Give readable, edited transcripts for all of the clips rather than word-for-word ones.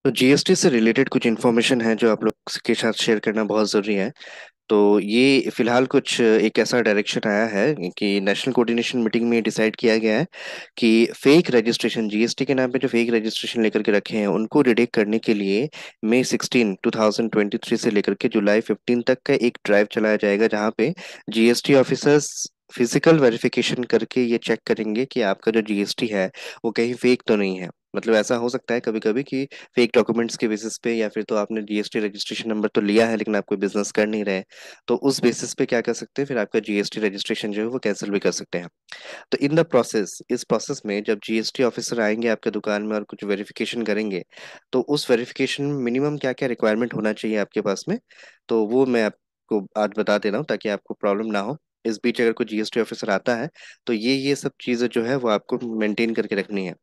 तो जीएसटी से रिलेटेड कुछ इन्फॉर्मेशन है जो आप लोग के साथ शेयर करना बहुत ज़रूरी है। तो ये फिलहाल कुछ एक ऐसा डायरेक्शन आया है कि नेशनल कोऑर्डिनेशन मीटिंग में डिसाइड किया गया है कि फेक रजिस्ट्रेशन, जीएसटी के नाम पे जो फेक रजिस्ट्रेशन लेकर के रखे हैं उनको रिडेक्ट करने के लिए मई 16 2023 से लेकर के जुलाई 15 तक का एक ड्राइव चलाया जाएगा, जहाँ पे जीएसटी ऑफिसर्स फिजिकल वेरिफिकेशन करके ये चेक करेंगे कि आपका जो जीएसटी है वो कहीं फेक तो नहीं है। मतलब ऐसा हो सकता है कभी कभी कि फेक डॉक्यूमेंट्स के बेसिस पे, या फिर तो आपने जीएसटी रजिस्ट्रेशन नंबर तो लिया है लेकिन आप कोई बिजनेस कर नहीं रहे, तो उस बेसिस पे क्या कर सकते हैं, फिर आपका जीएसटी रजिस्ट्रेशन जो है वो कैंसिल भी कर सकते हैं। तो इन द प्रोसेस, इस प्रोसेस में जब जीएसटी ऑफिसर आएंगे आपके दुकान में और कुछ वेरिफिकेशन करेंगे, तो उस वेरिफिकेशन में मिनिमम क्या क्या रिक्वायरमेंट होना चाहिए आपके पास में, तो वो मैं आपको आज बता दे रहा हूँ ताकि आपको प्रॉब्लम ना हो। इस बीच अगर कोई जीएसटी ऑफिसर आता है तो ये सब चीज़ें जो है वो आपको मेंटेन करके रखनी है।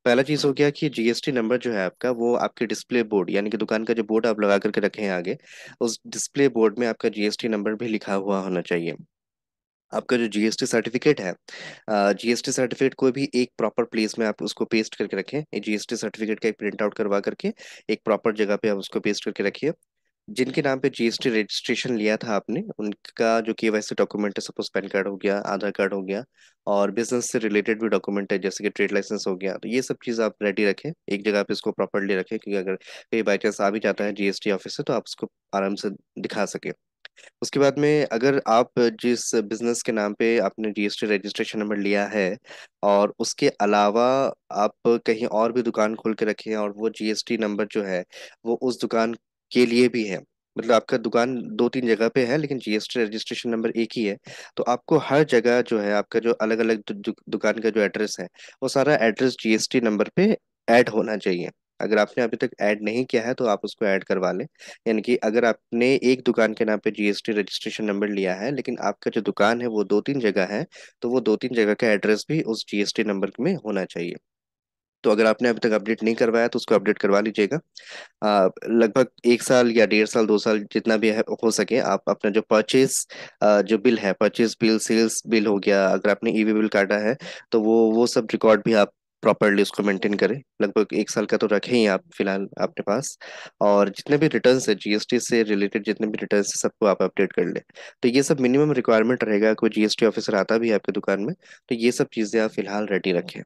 पहला चीज हो गया कि जीएसटी नंबर जो है आपका वो आपके डिस्प्ले बोर्ड, यानी कि दुकान का जो बोर्ड आप लगा करके रखे हैं आगे, उस डिस्प्ले बोर्ड में आपका जीएसटी नंबर भी लिखा हुआ होना चाहिए। आपका जो जीएसटी सर्टिफिकेट है, जीएसटी सर्टिफिकेट कोई भी एक प्रॉपर प्लेस में आप उसको पेस्ट करके रखें। जीएसटी सर्टिफिकेट का एक प्रिंट आउट करवा करके एक प्रॉपर जगह पे आप उसको पेस्ट करके रखिए। जिनके नाम पे जीएसटी रजिस्ट्रेशन लिया था आपने, उनका जो केवाईसी डॉक्यूमेंट है, सपोज पैन कार्ड हो गया, आधार कार्ड हो गया, और बिजनेस से रिलेटेड भी डॉक्यूमेंट है जैसे कि ट्रेड लाइसेंस हो गया, तो ये सब चीज़ आप रेडी रखें, एक जगह पे इसको प्रॉपरली रखें, क्योंकि अगर कहीं बाई चांस आ भी जाता है जीएसटी ऑफिस से तो आप उसको आराम से दिखा सके। उसके बाद में अगर आप जिस बिजनेस के नाम पे आपने जीएसटी रजिस्ट्रेशन नंबर लिया है और उसके अलावा आप कहीं और भी दुकान खोल के रखे हैं और वो जीएसटी नंबर जो है वो उस दुकान के लिए भी है, मतलब आपका दुकान दो तीन जगह पे है लेकिन जीएसटी रजिस्ट्रेशन नंबर एक ही है, तो आपको हर जगह जो है आपका जो अलग अलग दुकान का जो एड्रेस है वो सारा एड्रेस जीएसटी नंबर पे ऐड होना चाहिए। अगर आपने अभी तक ऐड नहीं किया है तो आप उसको ऐड करवा लें। यानी कि अगर आपने एक दुकान के नाम पे जीएसटी रजिस्ट्रेशन नंबर लिया है लेकिन आपका जो दुकान है वो दो तीन जगह है, तो वो दो तीन जगह का एड्रेस भी उस जीएसटी नंबर में होना चाहिए। तो अगर आपने अभी तक अपडेट नहीं करवाया तो उसको अपडेट करवा लीजिएगा। लगभग 1 साल या 1.5 साल 2 साल जितना भी है हो सके, आप अपना जो परचेज जो बिल है, परचेज बिल, सेल्स बिल हो गया, अगर आपने ईवी बिल काटा है तो वो सब रिकॉर्ड भी आप प्रॉपरली उसको मेंटेन करें। लगभग 1 साल का तो रखें ही आप फिलहाल अपने पास। और जितने भी रिटर्न्स है जीएसटी से रिलेटेड, जितने भी रिटर्न्स है सबको आप अपडेट कर लें। तो ये सब मिनिमम रिक्वायरमेंट रहेगा, कोई जीएसटी ऑफिसर आता भी है आपकी दुकान में तो ये सब चीज़ें आप फिलहाल रेडी रखें।